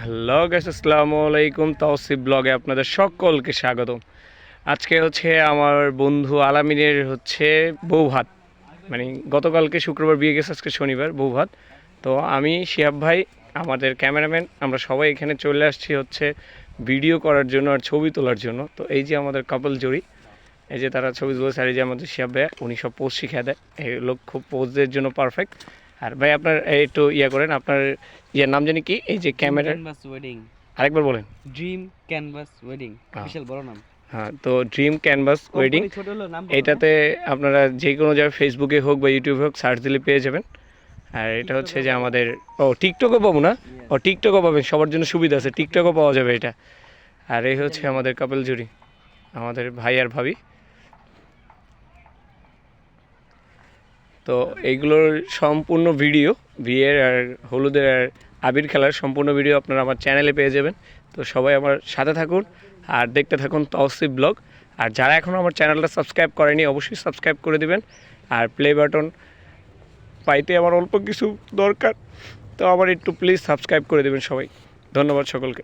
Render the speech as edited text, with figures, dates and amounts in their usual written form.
Hello guys, আসসালামু আলাইকুম। তাওসিফ ব্লগে আপনাদের সকলকে স্বাগতম। আজকে হচ্ছে আমার বন্ধু আলামিনের হচ্ছে বউ ভাত, মানে গতকালকে শুক্রবার বিয়ে গেছে, আজকে শনিবার বউ ভাত। তো আমি শিহাব ভাই, আমাদের ক্যামেরাম্যান, আমরা সবাই এখানে চলে আসছি হচ্ছে ভিডিও করার জন্য আর ছবি তোলার জন্য। তো এই যে আমাদের কাপল জুড়ি, এই যে তারা ছবি তুলেছে, আর এই যে আমাদের শিহাব ভাই, উনি সব পোজ শিখিয়ে দেয়। এগুলো খুব পোজের জন্য পারফেক্ট। আর ভাই আপনার একটু ইয়া করেন, আপনার ইয়ার নাম জানি কি, এই যে ড্রিম ক্যামেরার ক্যানভাস ওয়েডিং। আরেকবার বলেন। ড্রিম ক্যানভাস ওয়েডিং হ্যাঁ, বিশাল বড় নাম। হ্যাঁ, তো ড্রিম ক্যানভাস ওয়েডিং, কোম্পানি ছোট হলো নাম বড়। এটাতে আপনারা যে কোনো জায়গায় ফেসবুকে হোক বা ইউটিউবে হোক সার্চ দিলে পেয়ে যাবেন। আর এটা হচ্ছে যে আমাদের টিকটকও পাবো না, টিকটকও পাবেন, সবার জন্য সুবিধা আছে, টিকটকও পাওয়া যাবে এটা। আর এই হচ্ছে আমাদের কাপল জুড়ি, আমাদের ভাই আর ভাবি। তো এইগুলোর সম্পূর্ণ ভিডিও, বিয়ের আর হলুদের আর আবির খেলার সম্পূর্ণ ভিডিও আপনারা আমার চ্যানেলে পেয়ে যাবেন। তো সবাই আমার সাথে থাকুন আর দেখতে থাকুন তাওসিফ ব্লগ। আর যারা এখনও আমার চ্যানেলটা সাবস্ক্রাইব করেনি অবশ্যই সাবস্ক্রাইব করে দিবেন। আর প্লে বাটন পাইতে আমার অল্প কিছু দরকার, তো আমার একটু প্লিজ সাবস্ক্রাইব করে দেবেন সবাই। ধন্যবাদ সকলকে।